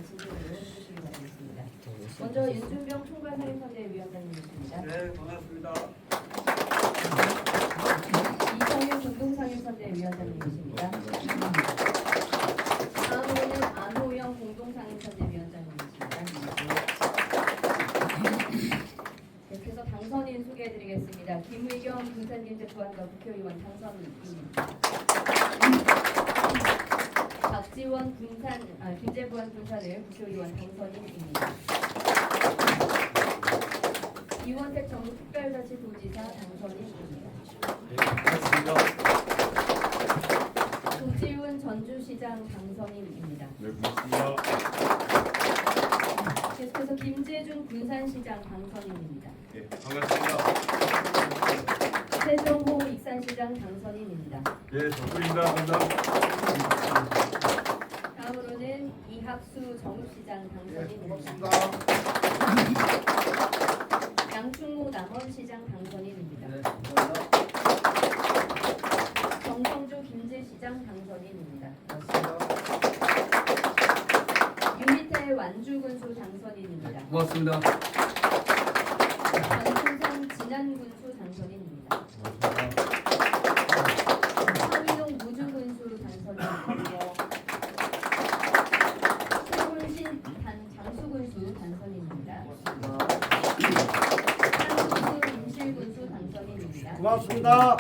진행을 해주시기 바라겠습니다. 먼저 윤준병 총괄상임선대위원장님이십니다. 네, 반갑습니다. 이성윤 공동상임선대위원장님이십니다. 다음으로는 안호영 공동상임선대위원장님이십니다. 계속해서 당선인 소개해드리겠습니다. 김의겸 군산경제부안과 국회의원 당선인입니다. 박지원 경제부안 군산을 국회의원 당선인입니다. 이원택 정부특별자치도지사 당선인입니다. 네, 반갑습니다. 조지훈 전주시장 당선인입니다. 네, 고맙습니다. 계속해서 김재준 군산시장 당선인입니다. 네, 반갑습니다. 세종호 익산시장 당선인입니다. 네, 정부입니다. 감사합니다. 다음으로는 이학수 정읍시장 당선인입니다. 양충모 남원시장 당선인입니다. 네, 감사합니다. 정성주 김제시장 당선인입니다. 고맙습니다. 유미태 완주군수 당선인입니다. 고맙습니다. 전순성 진안군수 당선인입니다. 서민동 무주군수 당선인입니다. 최훈신 장수군수 당선인입니다. 한국수 임실군수 당선인입니다. 고맙습니다.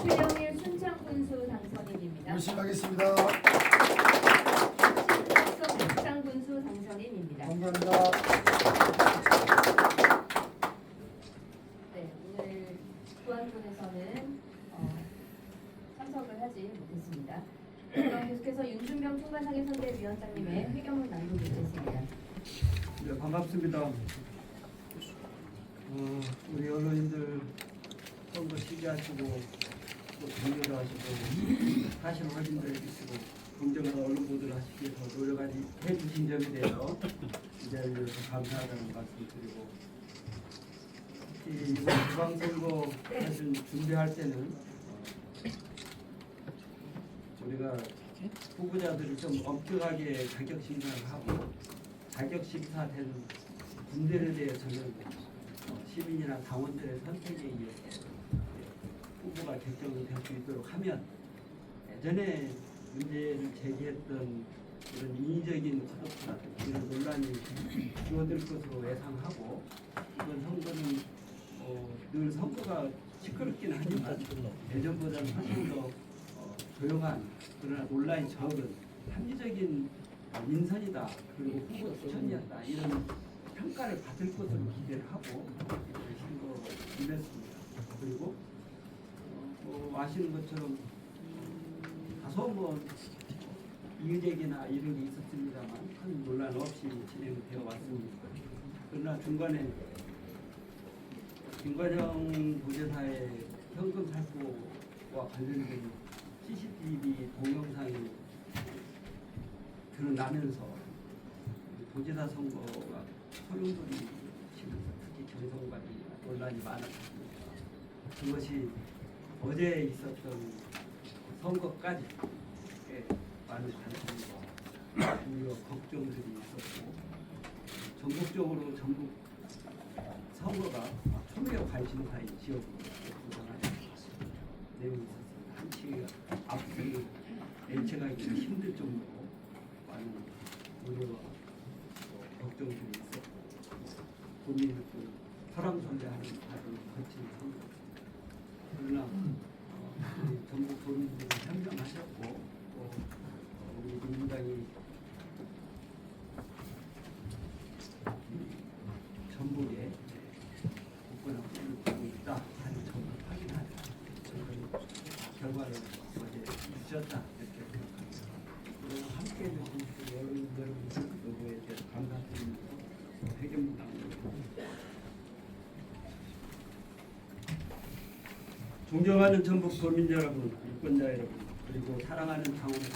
최영일 순창군수 당선인입니다. 열심히 하겠습니다. 신탁석 북창군수 당선인입니다. 감사합니다. 네, 오늘 부안군에서는 참석을 하지 못했습니다. 그럼 계속해서 윤준병 총괄상임선대위원장님의 회견을 나누겠습니다. 네, 반갑습니다. 우리 언론인들 선거 시기하시고 또 정리도 하시고 사실 확인도 해주시고 공정한 언론 보도를 하시기 위해서 노력해 주신 점에 대해서 이 자리에 대해서 감사하다는 말씀드리고 특히 이번 지방선거 사실 준비할 때는 우리가 후보자들을 좀 엄격하게 자격 심사를 하고 자격 심사된 분들에 대해서는 시민이나 당원들의 선택에 의해서 후보가 결정이 될 수 있도록 하면 예전에 문제를 제기했던 이런 인위적인 컷오프라든지 이런 논란이 줄어들 것으로 예상하고 이번 선거는 늘 선거가 시끄럽긴 하지만 예전보다는 훨씬 더 조용한 그러나 논란이 적은 합리적인 민선이다 그리고 후보 추천이었다 이런 평가를 받을 것으로 기대를 하고 선거 임했습니다. 그리고 아시는 것처럼 다소 이의제기나 이런 게 있었습니다만 큰 논란 없이 진행되어 왔습니다. 그러나 중간에 김관영 도지사의 현금 살포와 관련된 CCTV 동영상이 드러나면서 도지사 선거가 소용돌이 치면서 특히 경선관이 논란이 많았습니다. 그것이 어제 있었던 선거까지 꽤 많은 관심과 우려 걱정들이 있었고 전국적으로 전국 선거가 초미의 관심사인 지역으로 구성하는 내용이 있었습니다. 한치 앞으로 예측하기 힘들 정도로 많은 우려와 걱정들이 있었고 국민을 설왕설래하는 과정을 거친 선거였습니다. 그러나 우리 전국 도민들이 현명하셨고 또 우리 민주당이 전국에 국권을 보고 있다 하는 점을 확인하는 그런 결과를 어제 있었다 이렇게 생각합니다. 그리고 함께해 주신 여러분들에 대해서 감사드리면서 회견문항을 존경하는 전북 도민 여러분, 유권자 여러분, 그리고 사랑하는 당원들,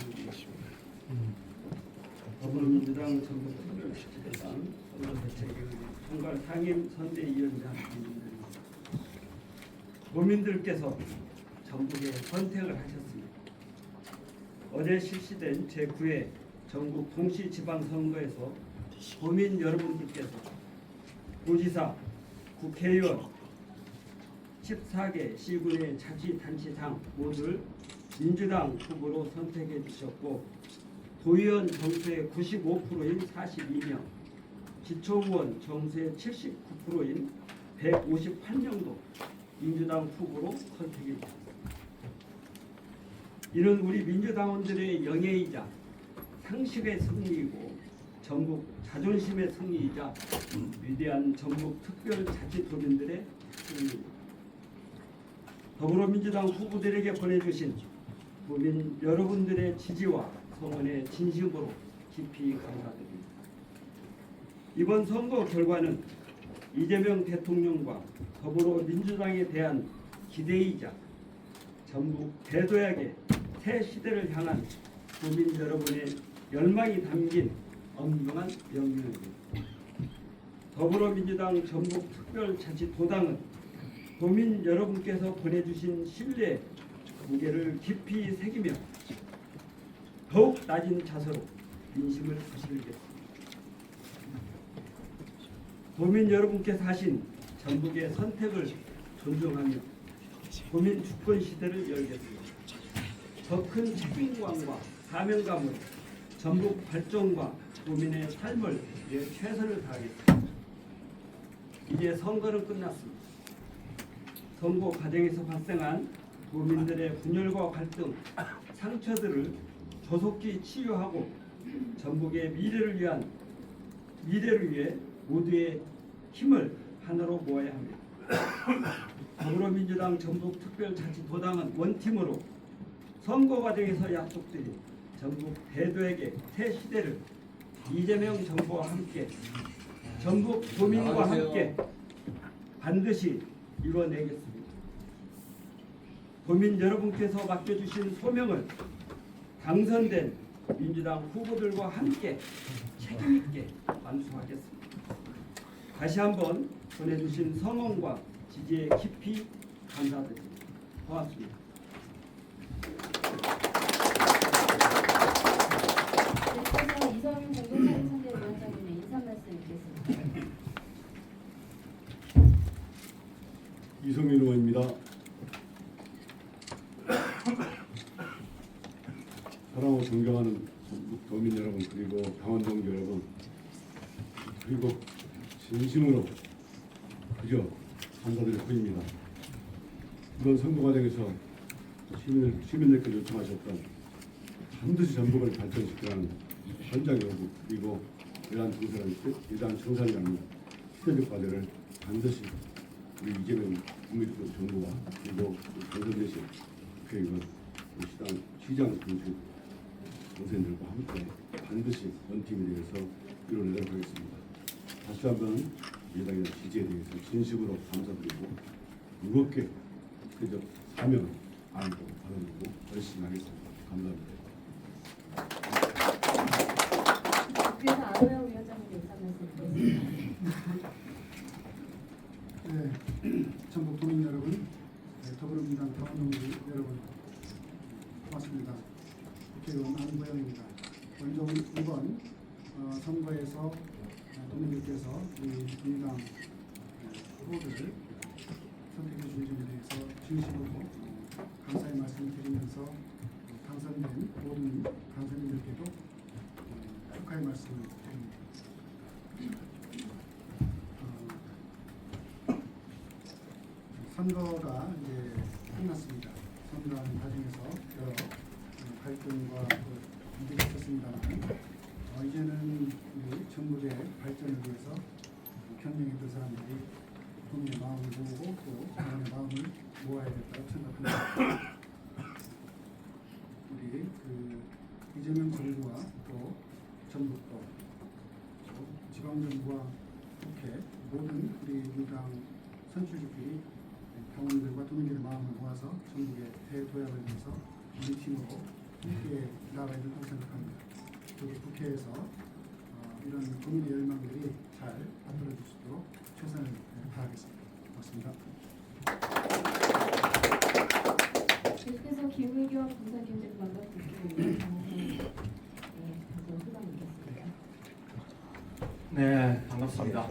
더불어민주당 전북 특별시장 선거대책위 총괄 상임 선대위원장 분들입니다. 도민들께서 전북에 선택을 하셨습니다. 어제 실시된 제9회 전국 동시지방선거에서 도민 여러분들께서 도지사, 국회의원, 14개 시군의 자치단체장 모두를 민주당 후보로 선택해 주셨고 도의원 정수의 95%인 42명, 기초의원 정수의 79%인 158명도 민주당 후보로 선택해 주셨습니다. 이는 우리 민주당원들의 영예이자 상식의 승리이고 전국 자존심의 승리이자 위대한 전국 특별자치도민들의 승리입니다. 더불어민주당 후보들에게 보내주신 도민 여러분들의 지지와 성원에 진심으로 깊이 감사드립니다. 이번 선거 결과는 이재명 대통령과 더불어민주당에 대한 기대이자 전국 대도약의 새 시대를 향한 도민 여러분의 열망이 담긴 엄중한 명령입니다. 더불어민주당 전국특별자치도당은 도민 여러분께서 보내주신 신뢰 무게를 깊이 새기며 더욱 낮은 자세로 민심을 다스리겠습니다. 도민 여러분께서 하신 전국의 선택을 존중하며 도민 주권 시대를 열겠습니다. 더 큰 책임감과 사명감으로 전국 발전과 도민의 삶을 위해 최선을 다하겠습니다. 이제 선거는 끝났습니다. 선거 과정에서 발생한 도민들의 분열과 갈등, 상처들을 조속히 치유하고 전국의 미래를 위해 모두의 힘을 하나로 모아야 합니다. 더불어민주당 전국특별자치도당은 원팀으로 선거 과정에서 약속드린 전국 대도에게 새 시대를 이재명 정부와 함께 전국 도민과 함께 반드시 이뤄내겠습니다. 도민 여러분께서 맡겨주신 소명을 당선된 민주당 후보들과 함께 책임있게 완수하겠습니다. 다시 한번 보내주신 성원과 지지에 깊이 감사드립니다. 고맙습니다. 계속해서 이성윤 공동사회선대위원장님의 인사 말씀 드리겠습니다. 이성윤 의원입니다. 사랑하고 존경하는 전국 도민 여러분, 그리고 강원 동지 여러분, 그리고 진심으로 그저 감사드릴 뿐입니다. 이번 선거 과정에서 시민들께서 요청하셨던 반드시 전북을 발전시키라는 현장 요구, 그리고 대단 정상이라는 시대적 과제를 반드시 우리 이재명 국민의힘 정부와 그리고 당선되신 국회의원, 시장 공주 동생들과 함께 반드시 원팀이 되어서 이뤄내도록 하겠습니다. 다시 한번 여당의 지지에 대해서 진심으로 감사드리고 무겁게 그저 사명을 안고 받아들이고 열심히 하겠습니다. 감사합니다. 그래서 안호영 위원장님의 인사 말씀 드리겠습니다. 네, 전국 도민 여러분, 더불어민주당 강원동지 여러분, 고맙습니다. 국회의원 안보영입니다. 먼저 이번 선거에서 도민들께서 우리 민주당 후보들을 선택해 주신 점에 대해서 진심으로 감사의 말씀을 드리면서 당선된 모든 당선인들께도 축하의 말씀을 드립니다. 선거가 이제 끝났습니다. 선거하는 과정에서 여러 갈등과 문제가 있었습니다만 이제는 우리 전국의 발전을 위해서 경쟁했던 사람들이 국민의 마음을 모으고 또 국민의 마음을 모아야 된다고 생각합니다. 우리 이재명 정부와 또 전북도 또 지방정부와 국회 모든 우리 민주당 선출직들이 당원들과 도민들의 마음을 모아서 전국의 대도약을 위해서 우리 팀으로 함께 나아가야 된다고 생각합니다. 저도 국회에서 이런 국민의 열망들이 잘 받들어질 수 있도록 최선을 다하겠습니다. 고맙습니다. 계속해서 기후위기와 군사경제관과 국회의원 네, 반갑습니다.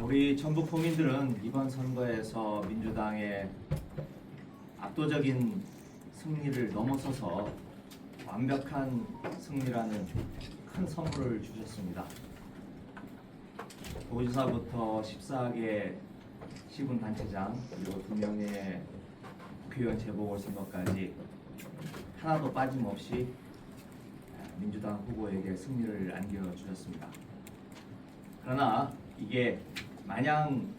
우리 전북 도민들은 이번 선거에서 민주당의 압도적인 승리를 넘어서서 완벽한 승리라는 큰 선물을 주셨습니다. 도지사부터 14개 시군단체장 그리고 2명의 국회의원 재보궐선거까지 하나도 빠짐없이 민주당 후보에게 승리를 안겨주셨습니다. 그러나 이게 마냥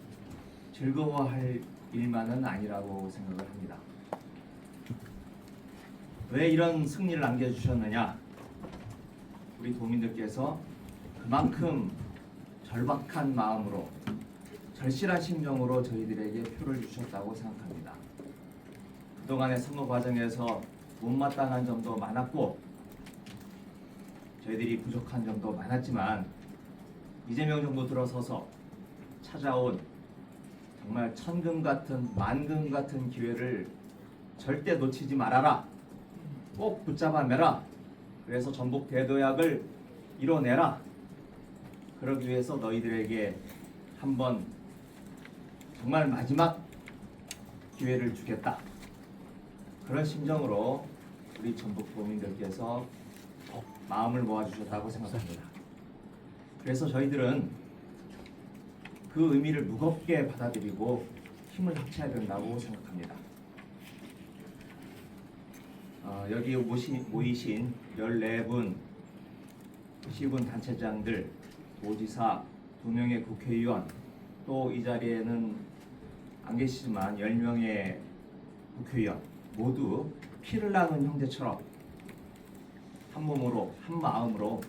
즐거워할 일만은 아니라고 생각을 합니다. 왜 이런 승리를 안겨주셨느냐? 우리 도민들께서 그만큼 절박한 마음으로 절실한 심정으로 저희들에게 표를 주셨다고 생각합니다. 그동안의 선거 과정에서 못마땅한 점도 많았고 저희들이 부족한 점도 많았지만 이재명 정부 들어서서 찾아온 정말 천금 같은 만금 같은 기회를 절대 놓치지 말아라. 꼭 붙잡아 매라. 그래서 전북 대도약을 이뤄내라. 그러기 위해서 너희들에게 한번 정말 마지막 기회를 주겠다. 그런 심정으로 우리 전북 도민들께서 마음을 모아주셨다고 생각합니다. 그래서 저희들은 그 의미를 무겁게 받아들이고 힘을 합쳐야 된다고 생각합니다. 여기 모이신 14분 시군 단체장들, 도지사, 2명의 국회의원, 또 이 자리에는 안 계시지만 10명의 국회의원 모두 피를 나눈 형제처럼 한 몸으로 한 마음으로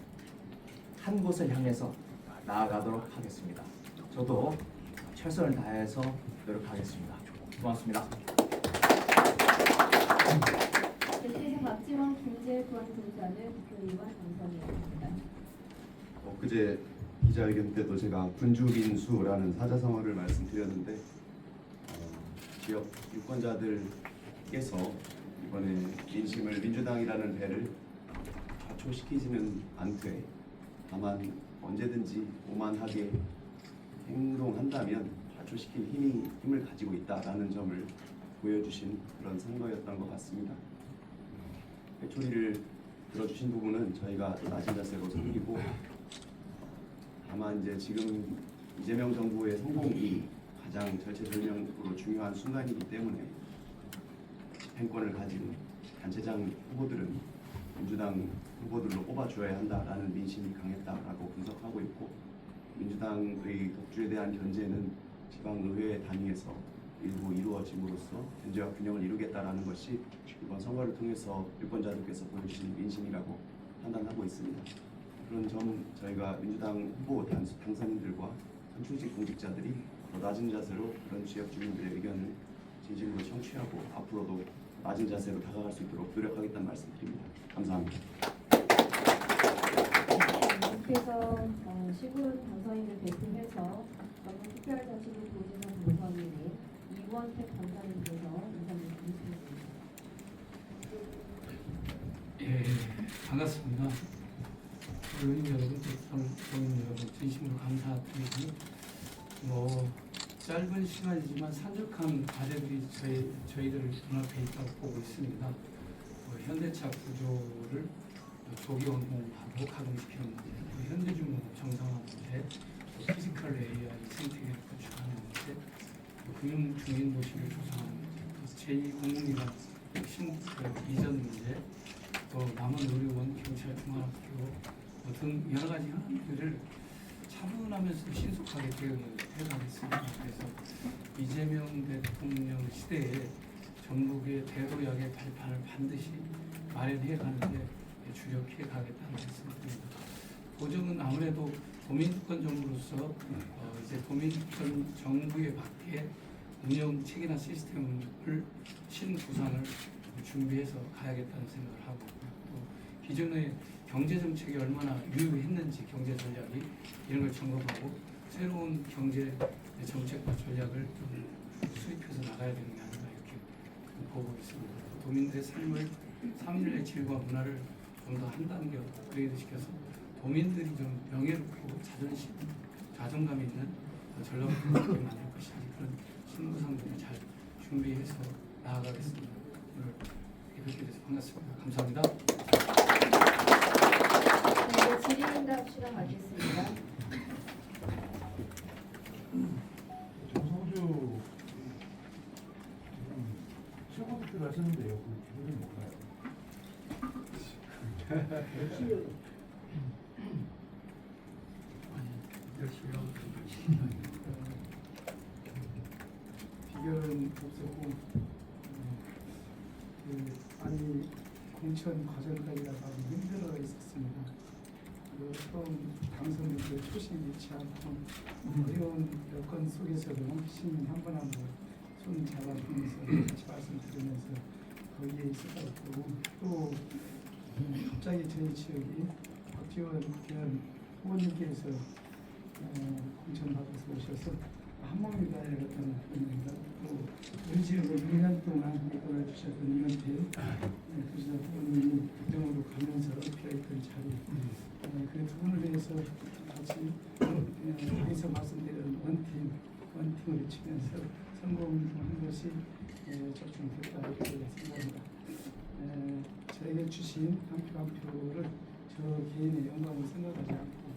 한 곳을 향해서 나아가도록 하겠습니다. 저도 최선을 다해서 노력하겠습니다. 고맙습니다. 대표이사 박지원 경제보안공사는 국회의원 당선인입니다. 엊그제 기자회견 때도 제가 군주민수라는 사자성어를 말씀드렸는데 지역 유권자들께서 이번에 민심을 민주당이라는 배를 좌초시키지는 않되 다만 언제든지 오만하게 행동한다면 좌초시킬 힘을 가지고 있다라는 점을 보여주신 그런 선거였던 것 같습니다. 회초리를 들어주신 부분은 저희가 낮은 자세로 섬기고 다만 이제 지금 이재명 정부의 성공이 가장 절체절명으로 중요한 순간이기 때문에 집행권을 가진 단체장 후보들은 민주당 후보들로 뽑아줘야 한다라는 민심이 강했다라고 분석하고 있고 민주당의 독주에 대한 견제는 지방의회 단위에서 일부 이루어짐으로써 견제와 균형을 이루겠다라는 것이 이번 선거를 통해서 유권자들께서 보여주신 민심이라고 판단하고 있습니다. 그런 점 저희가 민주당 후보 당선인들과 선출직 공직자들이 더 낮은 자세로 그런 지역 주민들의 의견을 진심으로 청취하고 앞으로도 낮은 자세로 다가갈 수 있도록 노력하겠다는 말씀드립니다. 감사합니다. 국회에서 시군 당선인을 배출해서 전북 특별자치구 도지사 당선인인 이원택 당선인께서 인사를 드리겠습니다. 예, 반갑습니다. 의원님 여러분, 도민 여러분, 진심으로 감사드리고 짧은 시간이지만 산적한 과제들이 저희들을 눈앞에 있다고 보고 있습니다. 현대차 구조를 조기 원공하고 가동시키는 문제, 현대중공업 정상화 문제, 피지컬 AI 생태계를 구축하는 문제, 금융 중인 도시를 조성하는 문제, 제2공공기관 이전 문제, 또 남은 의료원, 경찰, 중앙학교 등 여러 가지 현안들을 차분하면서 신속하게 대응을 해가겠습니다. 그래서 이재명 대통령 시대에 전북의 대도약의 발판을 반드시 마련해 가는데 주력해 가겠다는 말씀드립니다. 고정은 아무래도 도민주권 정부로서 이제 도민주권 정부에 맞게 운영 체계나 시스템을 신구상을 준비해서 가야겠다는 생각을 하고 또 기존의 경제 정책이 얼마나 유효했는지 경제 전략이 이런 걸 점검하고 새로운 경제 정책과 전략을 좀 수립해서 나가야 되는 게 아닌가 이렇게 보고 있습니다. 도민들의 삶을 3일의 질과 문화를 좀 더 한 단계 업그레이드 시켜서 도민들이 좀 명예롭고 자존심, 자존감 있는 전라북도 만들 것인지 그런 신구상들을 잘 준비해서 나아가겠습니다. 오늘 이렇게 돼서 반갑습니다. 감사합니다. 네, 질의응답 시간 갖겠습니다. 정성주 최고 득표를 하셨는데요. 그 기분이 뭔가요? 열심히 하고 비결은 없었고 많이 공천 과정까지가 많이 힘들어 있었습니다. 그리고 처음 당선된 그 초심 잃지 않고 어려운 여건 속에서도 시민 한 분 한 분 손 잡아주면서 같이 말씀드리면서 거기에 있었고 또 갑자기 저희 지역이 박지원 국회의원 후보님께서 공천받아서 오셔서 한몸이다의 어떤 또 우리 지역을 2년 동안 이끌어 주셨던 이건태 부지사 후보님이 부정으로 가면서 피해했던 자리 그 부분을 위해서 같이 여기서 말씀드린 원팀을 치면서 성공한 것이 적중됐다 이렇게 생각합니다. 저에게 주신 한 표 한 표를 저 개인의 영광을 생각하지 않고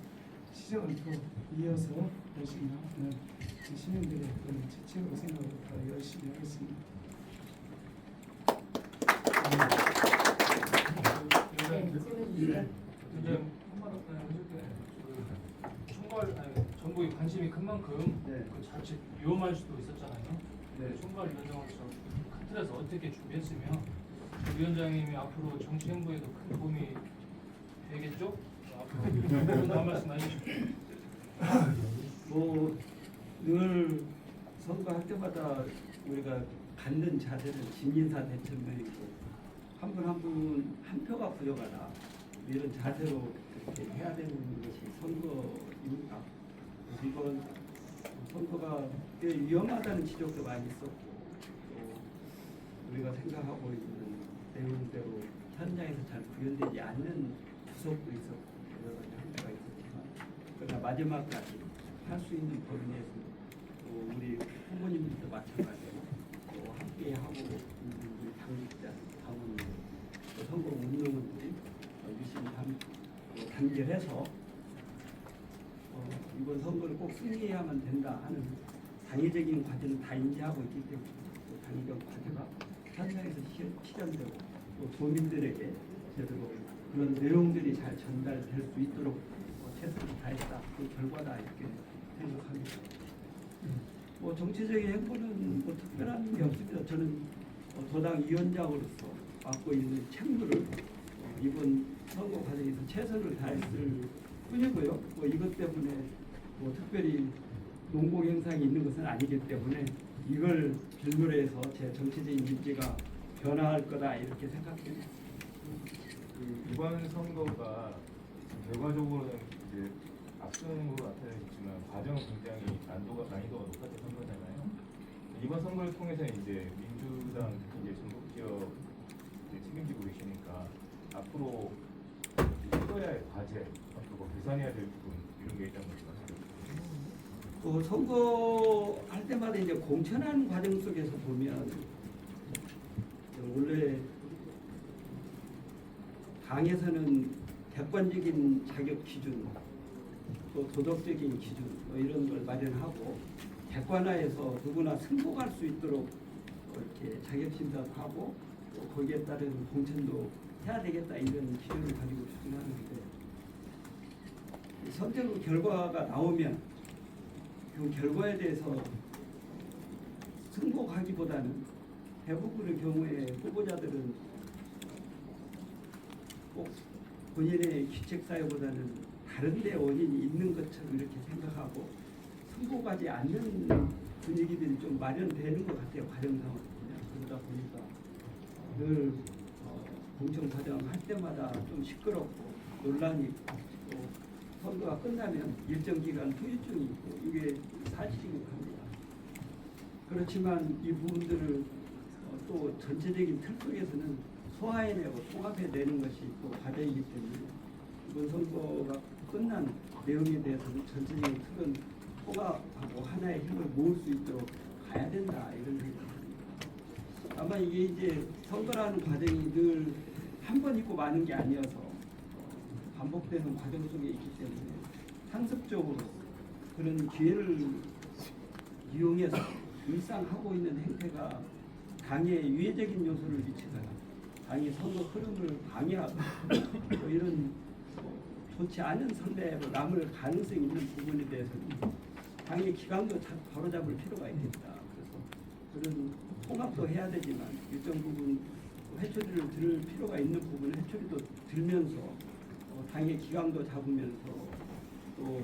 시정을 또 이어서 열심히 하는 시민들의 그런 책임으로 생각하고 더 열심히 하겠습니다. 네, 질문 주시죠. 이제 한마디 해줄게. 총괄 전국에 관심이 큰 만큼 네. 그 자칫 위험할 수도 있었잖아요. 네. 총괄위원장으로서 큰 틀에서 어떻게 준비했으며 그 위원장님이 앞으로 정치 행보에도 큰 도움이 되겠죠? 앞으로 한 말씀 해주십시오. 늘 선거할 때마다 우리가 갖는 자세는 진인사 대천명이고 한 분 한 분 한 표가 부족하다 이런 자세로 이렇게 해야 되는 것이 선거입니다. 이번 선거가 꽤 위험하다는 지적도 많이 있었고 또 우리가 생각하고 있는 내용대로 현장에서 잘 구현되지 않는 구석도 있었고 여러 가지 한계가 있었지만 그러나 마지막까지 할 수 있는 범위 내에서 또 우리 후보님들도 마찬가지로 또 함께 하고 우리 당직자, 당원들, 또 선거 운동원들이 열심히 단결해서 이번 선거를 꼭 승리해야만 된다 하는 당위적인 과제는 다 인지하고 있기 때문에 또 당위적 과제가 현장에서 실현되고 또 도민들에게 제대로 그런 내용들이 잘 전달될 수 있도록 최선을 다했다. 그 결과다 이렇게 생각합니다. 뭐 정치적인 행보는 뭐 특별한 게 없습니다. 저는 도당 위원장으로서 맡고 있는 책무를 이번 선거 과정에서 최선을 다했을 뿐이고요. 뭐 이것 때문에 뭐 특별히 농공 현상이 있는 것은 아니기 때문에 이걸 빌미로 해서 제 정치적인 입지가 변화할 거다 이렇게 생각합니다. 이번 선거가 결과적으로는 이제 압승으로 나타나겠지만 과정은 굉장히 난이도가 높았던 선거잖아요. 이번 선거를 통해서 이제 민주당 이제 전국 지역 책임지고 계시니까 앞으로 해야 할 과제, 앞으로 개선해야 될 부분 이런 게 있다는 말씀하시죠. 선거할 때마다 이제 공천하는 과정 속에서 보면 원래 당에서는 객관적인 자격 기준, 또 도덕적인 기준 이런 걸 마련하고 객관화해서 누구나 승복할 수 있도록 이렇게 자격 심사도 하고 또 거기에 따른 공천도 해야 되겠다 이런 기준을 가지고 추진하는데 선택 결과가 나오면 그 결과에 대해서 승복하기보다는 대부분의 경우에 후보자들은 꼭 본인의 기책 사유보다는 다른 데 원인이 있는 것처럼 이렇게 생각하고 승복하지 않는 분위기들이 좀 마련되는 것 같아요. 과정상으로. 그러다 보니까 늘 공천 과정 할 때마다 좀 시끄럽고 논란이 있고 또 선거가 끝나면 일정 기간 후유증이 있고 이게 사실이긴 합니다. 그렇지만 이 부분들을 또 전체적인 틀 속에서는 소화해내고 통합해내는 것이 또 과제이기 때문에 이번 선거가 끝난 내용에 대해서는 전체적인 틀은 통합하고 하나의 힘을 모을 수 있도록 가야 된다 이런 생각입니다. 아마 이게 이제 선거라는 과정이 늘 한 번 있고 마는 게 아니어서 반복되는 과정 속에 있기 때문에 상습적으로 그런 기회를 이용해서 일상 하고 있는 행태가 당에 유해적인 요소를 미치거나 당의 선거 흐름을 방해하고 또 이런 좋지 않은 선례로 남을 가능성이 있는 부분에 대해서는 당의 기강도 바로잡을 필요가 있겠다. 그래서 그런 통합도 해야 되지만 일정 부분 회초리를 들 필요가 있는 부분은 회초리도 들면서 당의 기강도 잡으면서 또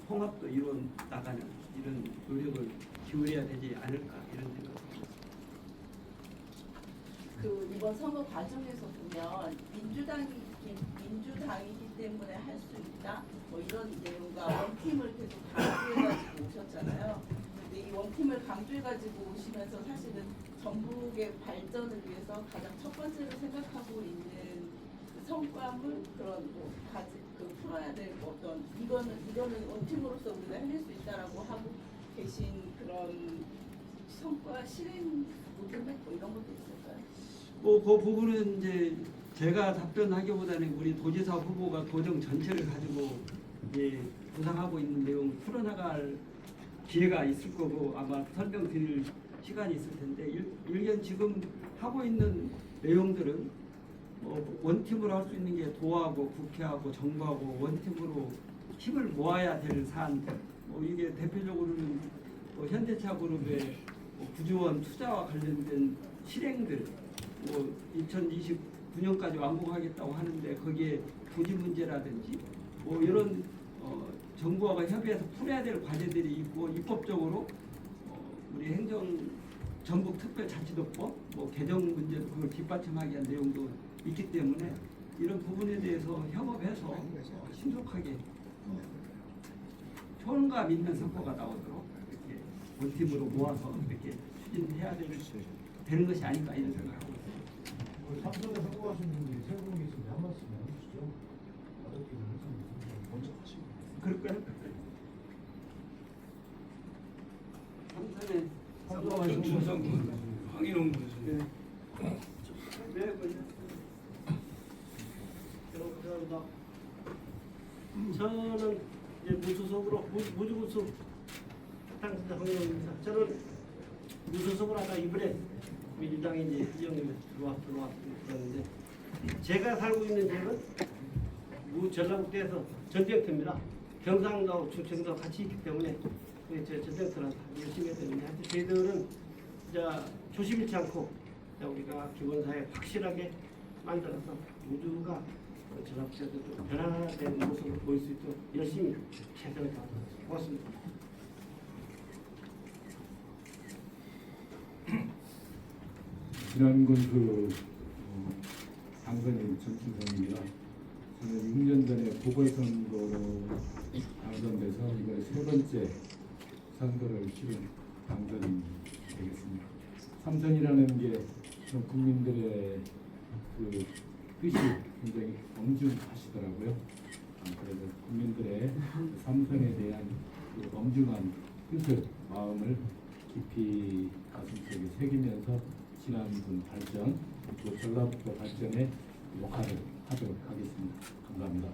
통합도 이루어 나가는 이런 노력을 기울여야 되지 않을까 이런 생각입니다. 그 이번 선거 과정에서 보면 민주당이기 때문에 할 수 있다 뭐 이런 내용과 원팀을 계속 강조해가지고 오셨잖아요. 근데 이 원팀을 강조해가지고 오시면서 사실은 전북의 발전을 위해서 가장 첫 번째로 생각하고 있는 그 성과물 그런 뭐 풀어야 될 어떤 이거는 원팀으로서 우리가 해낼 수 있다라고 하고 계신 그런 성과 실행 모델 뭐 이런 것도 있을까요? 그 부분은 이제 제가 답변하기보다는 우리 도지사 후보가 도정 전체를 가지고 구상하고 있는 내용 풀어나갈 기회가 있을 거고 아마 설명드릴 시간이 있을 텐데 일견 지금 하고 있는 내용들은 원팀으로 할 수 있는 게 도하고 국회하고 정부하고 원팀으로 힘을 모아야 될 사안들 이게 대표적으로는 현대차 그룹의 구조원 투자와 관련된 실행들 2029년까지 완공하겠다고 하는데 거기에 부지 문제라든지 이런 정부와 협의해서 풀어야 될 과제들이 있고 입법적으로 우리 전북특별자치도법 개정 문제도 그걸 뒷받침하기 위한 내용도 있기 때문에 이런 부분에 대해서 협업해서 신속하게 효능감 있는 성과가 나오도록 이렇게 원팀으로 모아서 이렇게 추진해야 되는 것이 아닌가 이런 생각하고 있습니다. 삼선에 성공하신 분들이 세 분이 계신데 한 말씀 해주시죠. 어렵게 먼저 하시고. 그럴까요? 삼선에 성공하신 준성군 황인홍 교수님. 저는 이제 무소속으로 무주구수 당선자 황영입니다. 저는 무소속으로 아까 이번에 민주당에 이제 이정님이 들어왔는데 제가 살고 있는 지역은 전라북도에서 전쟁터입니다. 경상도, 충청도 같이 있기 때문에 저 전쟁터를 열심히 해야 되는데 하여튼 저희들은 조심 잃지 않고 우리가 기본사회 확실하게 만들어서 모두가 전라북도에서 좀 변화된 모습을 보일 수 있도록 열심히 최선을 다하겠습니다. 고맙습니다. 지난군 당선인 전춘성입니다. 저는 6년 전에 보궐선거로 당선돼서 이번에 세 번째 선거를 치른 당선인이 되겠습니다. 삼선이라는 게 국민들의 그 뜻이 굉장히 엄중하시더라고요. 그래서 국민들의 삼선에 대한 그 엄중한 뜻을 마음을 깊이 가슴속에 새기면서 지난군 발전, 또 전라북도 발전에 역할을 하도록 하겠습니다. 감사합니다.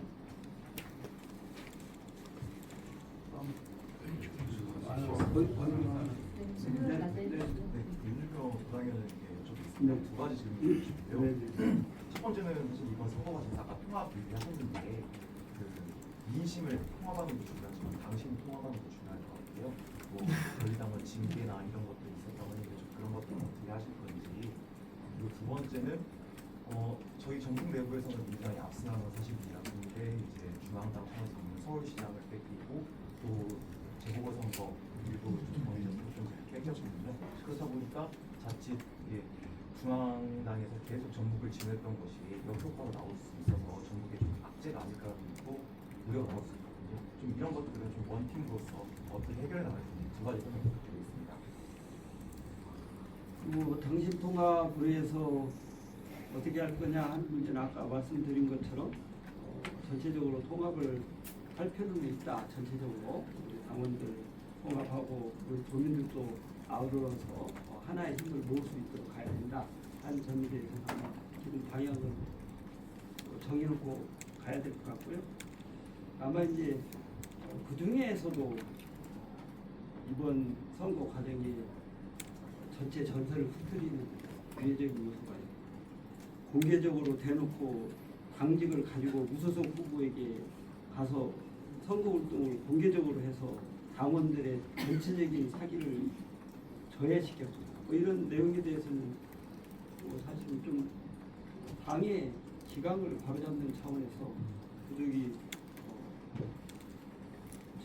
윤일병 부당연에게 여쭤보겠습니다. 두 가지 질문을 주시고요. 첫 번째는 사실 이번 선거 과정에서 아까 통합 얘기하셨는데 민심을 통합하는 것도 중요하지만 당신 통합하는 것도 중요할 것 같아요. 저희 당은 징계나 이런 것도 있었다고 하는데 좀 그런 것들은 어떻게 하실 건지. 그리고 두 번째는 저희 전북 내부에서는 민주당이 압승한 건 사실입니다. 근데 이제 중앙당 차원에서는 서울시장을 뺏기고 또 재보궐선거 그리고 정의정부 좀 뺏겼거든요. 그렇다 보니까 자칫 중앙당에서 계속 전북을 지냈던 것이 역효과로 나올 수 있어서 전북에 좀 악재가 아닐까라고 믿고 우려가 나올 수 있거든요. 좀 이런 것들은 좀 원팀으로서 어떻게 해결해 나갈 건지 두 가지 설명 부탁드리겠습니다. 당신 통합을 위해서 어떻게 할 거냐 하는 문제는 아까 말씀드린 것처럼 전체적으로 통합을 할 필요는 있다. 전체적으로 우리 당원들 통합하고 우리 도민들도 아우러서 하나의 힘을 모을 수 있도록 가야 된다 하는 점에 대해서는 아마 지금 방향을 정해놓고 가야 될 것 같고요. 아마 이제 그 중에서도 이번 선거 과정이 전체 전선을 흐트리는 외적인 요소가 공개적으로 대놓고 당직을 가지고 무소속 후보에게 가서 선거운동을 공개적으로 해서 당원들의 전체적인 사기를 저해시켰고 이런 내용에 대해서는 사실 좀 당의 기강을 바로잡는 차원에서 부득이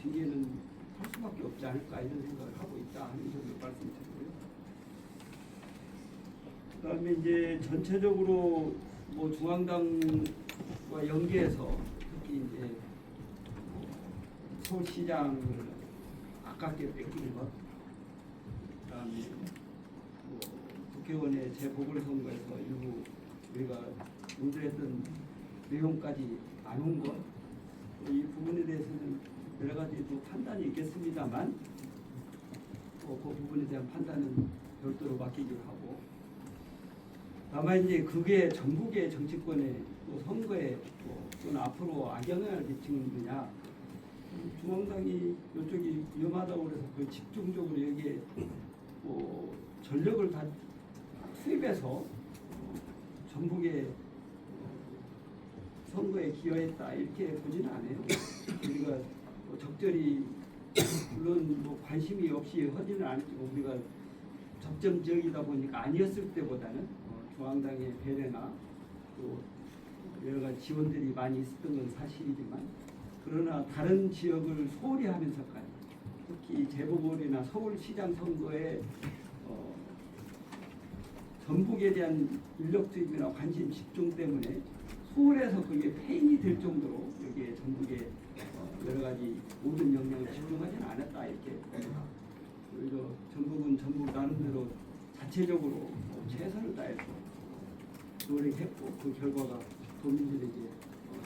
징계는 할 수밖에 없지 않을까 이런 생각을 하고 있다 하는 점을 말씀드리고요. 그다음에 이제 전체적으로 뭐 중앙당과 연계해서 특히 이제 서울시장을 아깝게 뺏기는 것, 그다음에 뭐 국회의원의 재보궐선거에서 일부 우리가 문제했던 내용까지 안 온 것, 이 부분에 대해서는 여러 가지 또 판단이 있겠습니다만, 그 부분에 대한 판단은 별도로 맡기기로 하고, 다만 이제 그게 전국의 정치권에 또 선거에 또는 앞으로 악영향을 미치느냐, 중앙당이 이쪽이 위험하다고 그래서 그 집중적으로 여기에 전력을 다 투입해서 전국의 선거에 기여했다 이렇게 보지는 않아요. 우리가 적절히 물론 관심이 없이 하지는 않지만 우리가 접점 지역이다 보니까 아니었을 때보다는 중앙당의 배려나 또 여러 가지 지원들이 많이 있었던 건 사실이지만, 그러나 다른 지역을 소홀히 하면서까지 특히 재보궐이나 서울시장 선거에 전북에 대한 인력 투입이나 관심 집중 때문에 소홀해서 그게 페인이 될 정도로 여기에 전북에 여러 가지 모든 역량을 집중하지는 않았다 이렇게 봅니다. 그래서 전북은 전북 나름대로 자체적으로 최선을 다해서 노력했고 그 결과가 도민들에게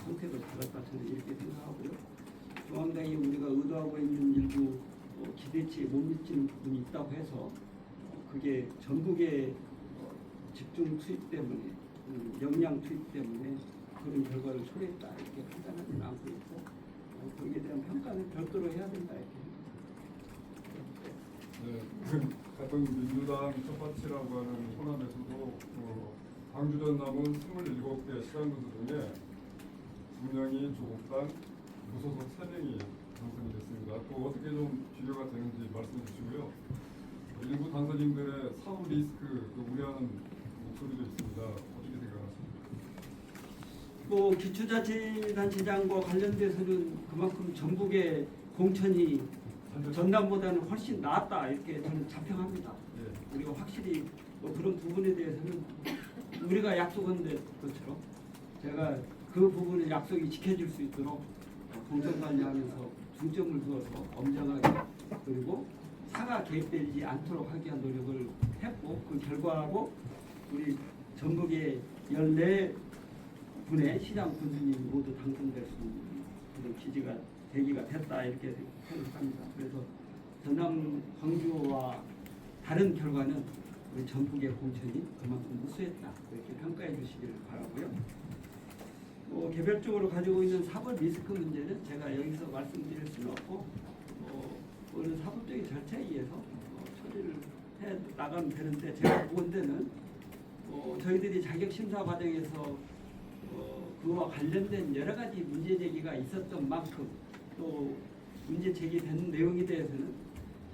선택을 받았다 저는 이렇게 생각하고요. 중앙당이 우리가 의도하고 있는 일부 기대치에 못 미치는 부분이 있다고 해서 그게 전북의 집중 투입 때문에 역량 투입 때문에 그런 결과를 초래했다 이렇게 판단하지는 않고 있고 거기에 대한 평가는 별도로 해야 된다 이렇게. 네, 같은 민주당 첫바치라고 하는 호남에서도 광주전 남은 27개 시장군수 중에 2명이 조국당 무소속 3명이 당선이 됐습니다. 또 어떻게 좀 비교가 되는지 말씀해 주시고요. 일부 당선인들의 사후 리스크 우려하는 목소리도 있습니다. 어떻게 생각하십니까? 기초자치단체장과 관련돼서는 그만큼 전북의 공천이 전남보다는 훨씬 나았다 이렇게 저는 자평합니다. 네. 우리가 확실히 그런 부분에 대해서는 우리가 약속한 것처럼 제가 그 부분을 약속이 지켜질 수 있도록 공정관리하면서 중점을 두어서 엄정하게 그리고 사가 개입되지 않도록 하기 위한 노력을 했고 그 결과로 우리 전북의 14분의 시장 군수님이 모두 당선될 수 있는 그런 계기가 됐다 이렇게 생각합니다. 그래서 전남 광주와 다른 결과는 우리 전북의 공천이 그만큼 우수했다 이렇게 평가해 주시기를 바라고요. 개별적으로 가지고 있는 사법 리스크 문제는 제가 여기서 말씀드릴 수는 없고 어느 사법적인 절차에 의해서 처리를 해 나가면 되는데 제가 보건대는 저희들이 자격심사 과정에서 그와 관련된 여러 가지 문제 제기가 있었던 만큼 또 문제 제기된 내용에 대해서는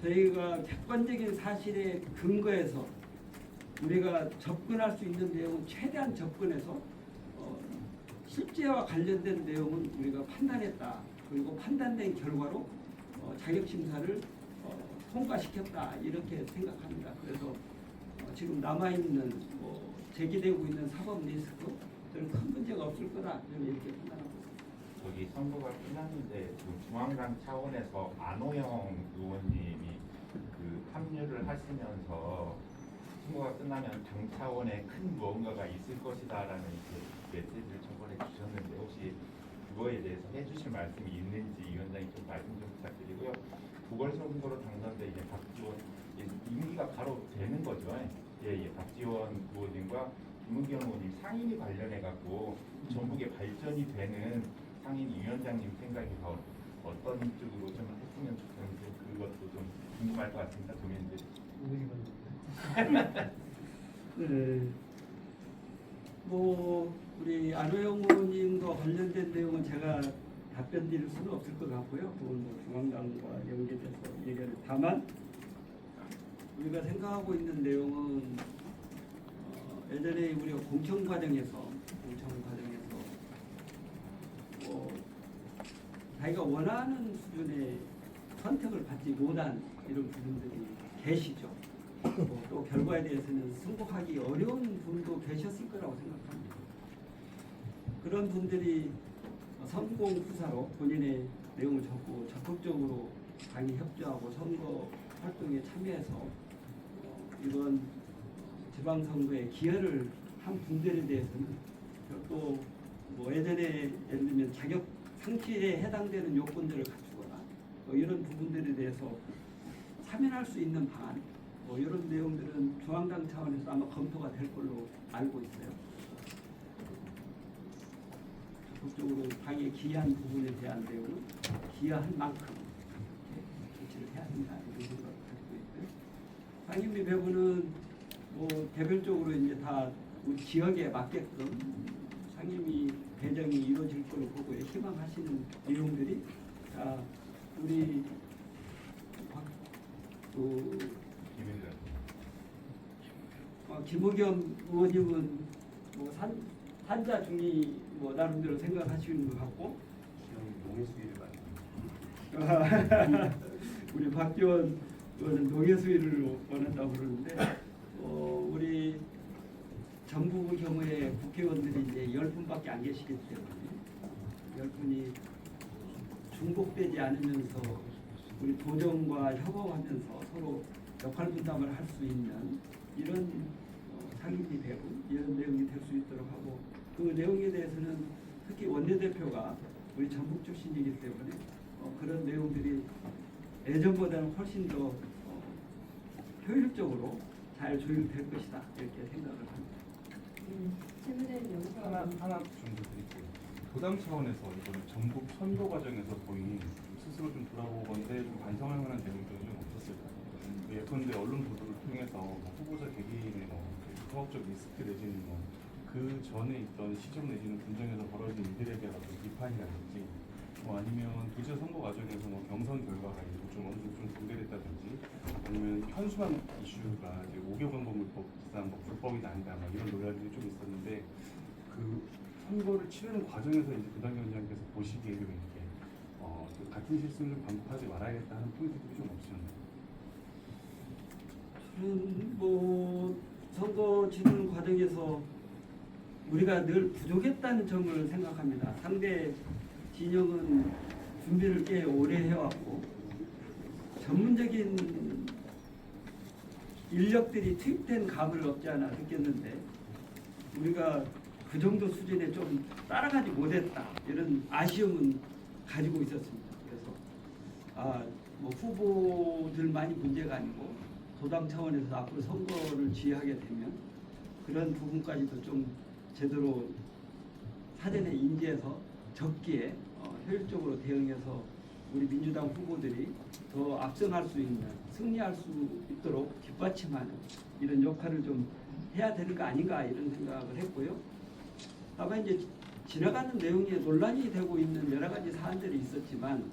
저희가 객관적인 사실에 근거해서 우리가 접근할 수 있는 내용은 최대한 접근해서 실제와 관련된 내용은 우리가 판단했다. 그리고 판단된 결과로 자격심사를 통과시켰다 이렇게 생각합니다. 그래서 지금 남아있는 제기되고 있는 사법 리스크 저는 큰 문제가 없을 거다 저는 이렇게 판단하고 있습니다. 저기 선거가 끝났는데 지금 중앙당 차원에서 안호영 의원님이 그 합류를 하시면서 선거가 끝나면 당 차원의 큰 무언가가 있을 것이다라는 이렇게 메시지를 전번에 주셨는데 혹시 그거에 대해서 해주실 말씀이 있는지 위원장님 좀 말씀 좀 부탁드리고요. 보궐선거로 당선된 이제 박지원 임기가 바로 되는 거죠. 예, 박지원 의원님과 김은경 의원님 상임위 관련해 갖고 전북의 발전이 되는 상임위 위원장님 생각이 더 어떤 쪽으로 좀 했으면 좋겠는지 그것도 좀 궁금할 것 같습니다. 도민들. 네. 뭐 우리 안호영 의원님과 관련된 내용은 제가 답변 드릴 수는 없을 것 같고요. 그건 뭐 중앙당과 연계돼서 얘기를 다만 우리가 생각하고 있는 내용은 예전에 우리가 공천 과정에서 뭐 자기가 원하는 수준의 선택을 받지 못한 이런 분들이 계시죠. 또 결과에 대해서는 승복하기 어려운 분도 계셨을 거라고 생각합니다. 그런 분들이 선공 후사로 본인의 내용을 적고 적극적으로 당에 협조하고 선거 활동에 참여해서 이번 지방선거에 기여를 한 분들에 대해서는 또 뭐 예전에 예를 들면 자격 상실에 해당되는 요건들을 갖추거나 뭐 이런 부분들에 대해서 참여할 수 있는 방안 뭐 이런 내용들은 중앙당 차원에서 아마 검토가 될 걸로 알고 있어요. 적극적으로 당에 기여한 부분에 대한 내용은 기여한 만큼 조치를 해야 된다 이런 생각을 가지고 있고요. 상임위 배분은 뭐 개별적으로 이제 다 우리 지역에 맞게끔 상임위 배정이 이루어질 걸로 보고요. 희망하시는 내용들이 자 우리 김의겸 의원님은 뭐 산자 중이 뭐 나름대로 생각하시는 것 같고 우리 박지원 의원은 농해수위를 원한다고 그러는데 우리 전북의 경우에 국회의원들이 이제 10분밖에 안 계시기 때문에 10분이 중복되지 않으면서 우리 도정과 협업하면서 서로 역할 분담을 할 수 있는 이런 상임위 배분 이런 내용이 될 수 있도록 하고 그 내용에 대해서는 특히 원내대표가 우리 전북 출신이기 때문에 그런 내용들이 예전보다는 훨씬 더 효율적으로 잘 조율될 것이다 이렇게 생각을 합니다. 하나 좀 더 드릴게요. 도당 차원에서 이번 전북 선거 과정에서 보인 스스로 좀 돌아보건데 좀 반성할 만한 내용들은 좀 없었을까요? 예컨대 언론 보도를 통해서 후보자 개개인의 상업적 리스크 내지는 그 전에 있던 시정 내지는 군정에서 벌어진 일들에 대한 어떤 비판이라든지 아니면 도지사 선거 과정에서 경선 결과가 좀 어느 정도 좀 공개됐다든지 아니면 현수막 이슈가 이제 5개 방법물법상 불법이다 아니다 이런 논란들이 좀 있었는데 그 선거를 치르는 과정에서 이제 부당위원장께서 보시기에 좀 이렇게 같은 실수를 반복하지 말아야겠다 하는 포인트들이 좀 없으셨나요? 저는 뭐 선거 치르는 과정에서 우리가 늘 부족했다는 점을 생각합니다. 상대 진영은 준비를 꽤 오래 해왔고 전문적인 인력들이 투입된 감을 없지 않아 느꼈는데 우리가 그 정도 수준에 좀 따라가지 못했다 이런 아쉬움은 가지고 있었습니다. 그래서 뭐 후보들만이 문제가 아니고 도당 차원에서 앞으로 선거를 지휘하게 되면 그런 부분까지도 좀 제대로 사전에 인지해서 적기에 효율적으로 대응해서 우리 민주당 후보들이 더 앞서갈 수 있는 승리할 수 있도록 뒷받침하는 이런 역할을 좀 해야 되는 거 아닌가 이런 생각을 했고요. 다만 이제 지나가는 내용에 논란이 되고 있는 여러 가지 사안들이 있었지만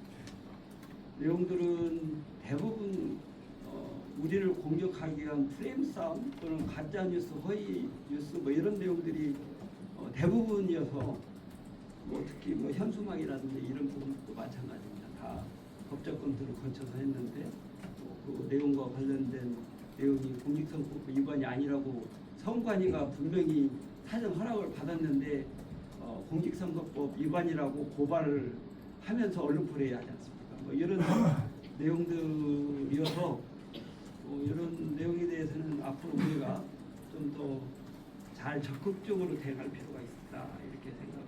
내용들은 대부분 우리를 공격하기 위한 프레임 싸움 또는 가짜 뉴스, 허위 뉴스 뭐 이런 내용들이 대부분이어서 뭐 특히 뭐 현수막이라든지 이런 부분도 마찬가지입니다. 다 법적 검토를 거쳐서 했는데 그 내용과 관련된 내용이 공직선거법 위반이 아니라고 선관위가 분명히 사전 허락을 받았는데 공직선거법 위반이라고 고발을 하면서 언론 플레이 하지 않습니까? 뭐 이런 내용들이어서 이런 내용에 대해서는 앞으로 우리가 좀 더 잘 적극적으로 대응할 필요가 있다 이렇게 생각합니다.